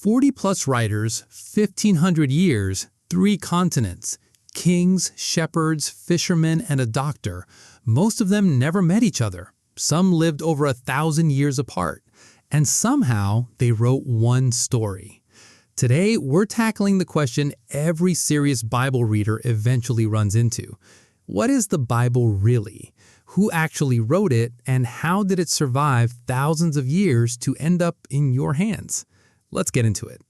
40-plus writers, 1,500 years, 3 continents, kings, shepherds, fishermen, and a doctor. Most of them never met each other. Some lived over 1,000 years apart. And somehow they wrote one story. Today, we're tackling the question every serious Bible reader eventually runs into. What is the Bible really? Who actually wrote it, and how did it survive thousands of years to end up in your hands? Let's get into it.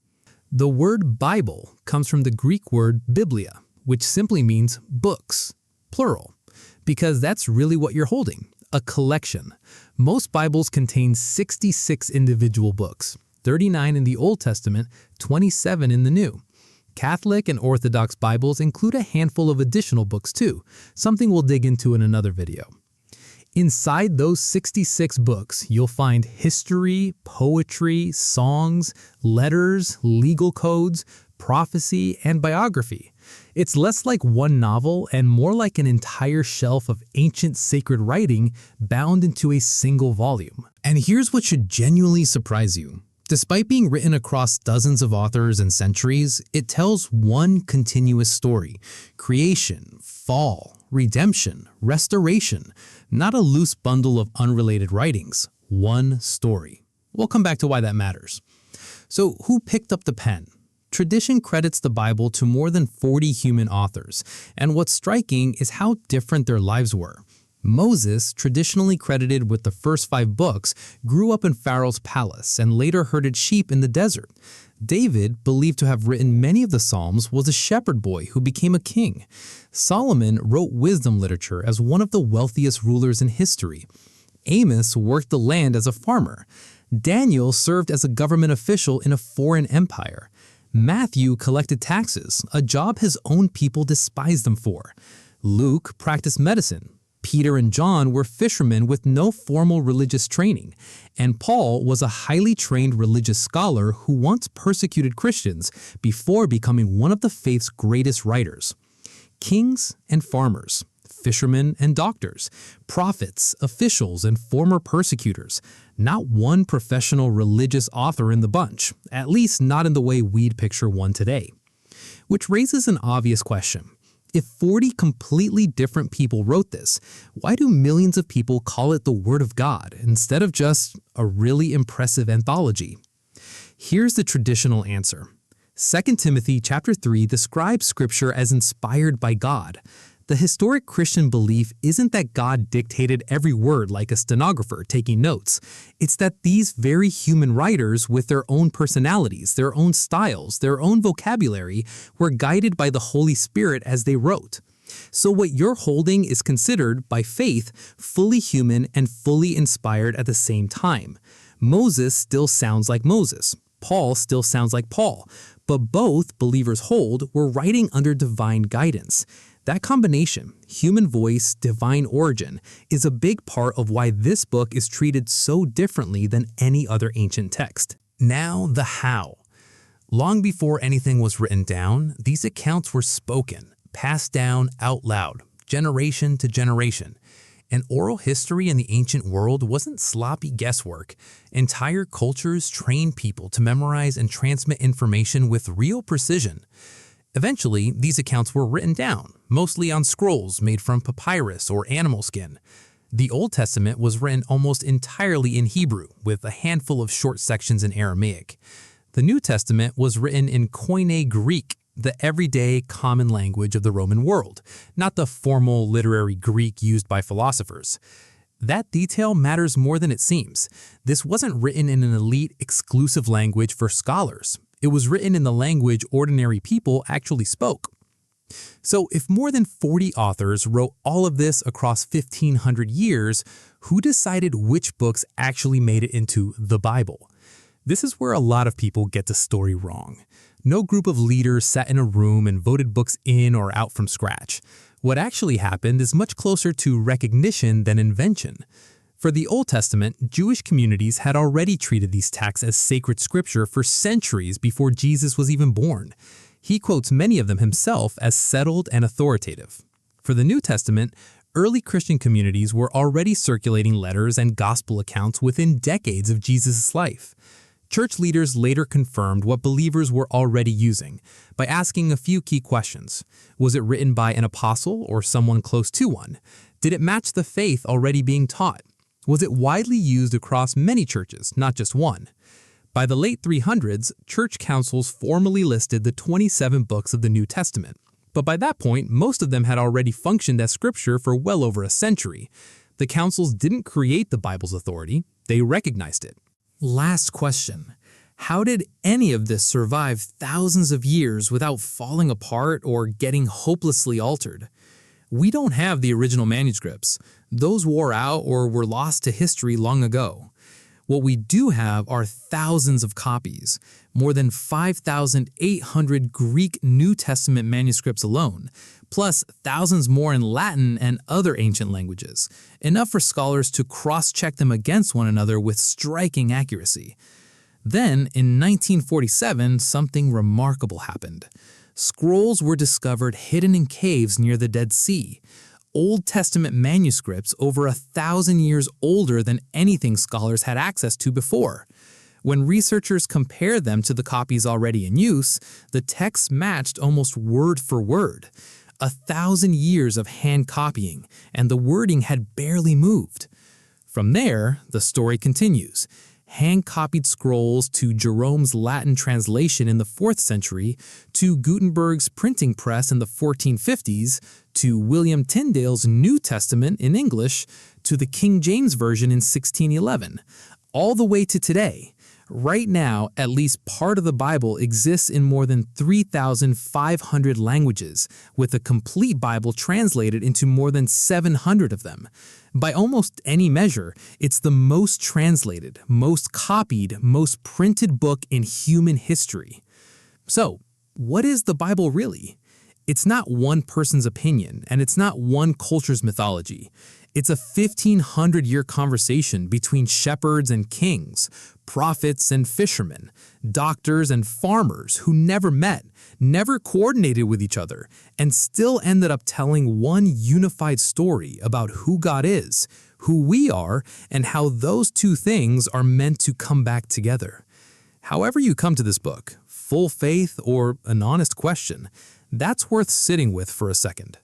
The word Bible comes from the Greek word biblia, which simply means books, plural, because that's really what you're holding, a collection. Most Bibles contain 66 individual books, 39 in the Old Testament, 27 in the New. Catholic and Orthodox Bibles include a handful of additional books too, something we'll dig into in another video. Inside those 66 books, you'll find history, poetry, songs, letters, legal codes, prophecy, and biography. It's less like one novel and more like an entire shelf of ancient sacred writing bound into a single volume. And here's what should genuinely surprise you. Despite being written across dozens of authors and centuries, it tells one continuous story: creation, fall, redemption, restoration, not a loose bundle of unrelated writings, one story. We'll come back to why that matters. So who picked up the pen? Tradition credits the Bible to more than 40 human authors, and what's striking is how different their lives were. Moses, traditionally credited with the first 5 books, grew up in Pharaoh's palace and later herded sheep in the desert. David, believed to have written many of the Psalms, was a shepherd boy who became a king. Solomon wrote wisdom literature as one of the wealthiest rulers in history. Amos worked the land as a farmer. Daniel served as a government official in a foreign empire. Matthew collected taxes, a job his own people despised him for. Luke practiced medicine. Peter and John were fishermen with no formal religious training, and Paul was a highly trained religious scholar who once persecuted Christians before becoming one of the faith's greatest writers. Kings and farmers, fishermen and doctors, prophets, officials, and former persecutors. Not one professional religious author in the bunch, at least not in the way we'd picture one today. Which raises an obvious question. If 40 completely different people wrote this, why do millions of people call it the Word of God instead of just a really impressive anthology? Here's the traditional answer. 2 Timothy chapter 3 describes Scripture as inspired by God. The historic Christian belief isn't that God dictated every word like a stenographer taking notes. It's that these very human writers, with their own personalities, their own styles, their own vocabulary, were guided by the Holy Spirit as they wrote. So what you're holding is considered, by faith, fully human and fully inspired at the same time. Moses still sounds like Moses. Paul still sounds like Paul. But both, believers hold, were writing under divine guidance. That combination, human voice, divine origin, is a big part of why this book is treated so differently than any other ancient text. Now, the how. Long before anything was written down, these accounts were spoken, passed down out loud, generation to generation. And oral history in the ancient world wasn't sloppy guesswork. Entire cultures trained people to memorize and transmit information with real precision. Eventually, these accounts were written down, mostly on scrolls made from papyrus or animal skin. The Old Testament was written almost entirely in Hebrew, with a handful of short sections in Aramaic. The New Testament was written in Koine Greek, the everyday common language of the Roman world, not the formal literary Greek used by philosophers. That detail matters more than it seems. This wasn't written in an elite, exclusive language for scholars. It was written in the language ordinary people actually spoke. So if more than 40 authors wrote all of this across 1,500 years, who decided which books actually made it into the Bible? This is where a lot of people get the story wrong. No group of leaders sat in a room and voted books in or out from scratch. What actually happened is much closer to recognition than invention. For the Old Testament, Jewish communities had already treated these texts as sacred scripture for centuries before Jesus was even born. He quotes many of them himself as settled and authoritative. For the New Testament, early Christian communities were already circulating letters and gospel accounts within decades of Jesus' life. Church leaders later confirmed what believers were already using by asking a few key questions. Was it written by an apostle or someone close to one? Did it match the faith already being taught? Was it widely used across many churches, not just one? By the late 300s, church councils formally listed the 27 books of the New Testament. But by that point, most of them had already functioned as scripture for well over a century. The councils didn't create the Bible's authority, they recognized it. Last question. How did any of this survive thousands of years without falling apart or getting hopelessly altered? We don't have the original manuscripts. Those wore out or were lost to history long ago. What we do have are thousands of copies, more than 5,800 Greek New Testament manuscripts alone, plus thousands more in Latin and other ancient languages, enough for scholars to cross-check them against one another with striking accuracy. Then, in 1947, something remarkable happened. Scrolls were discovered hidden in caves near the Dead Sea. Old Testament manuscripts over 1,000 years older than anything scholars had access to before. When researchers compared them to the copies already in use, the texts matched almost word for word. 1,000 years of hand copying, and the wording had barely moved. From there, the story continues. Hand-copied scrolls to Jerome's Latin translation in the 4th century, to Gutenberg's printing press in the 1450s, to William Tyndale's New Testament in English, to the King James Version in 1611, all the way to today. Right now, at least part of the Bible exists in more than 3,500 languages, with a complete Bible translated into more than 700 of them. By almost any measure, it's the most translated, most copied, most printed book in human history. So, what is the Bible really? It's not one person's opinion, and it's not one culture's mythology. It's a 1,500-year conversation between shepherds and kings, prophets and fishermen, doctors and farmers who never met, never coordinated with each other, and still ended up telling one unified story about who God is, who we are, and how those two things are meant to come back together. However you come to this book, full faith or an honest question, that's worth sitting with for a second.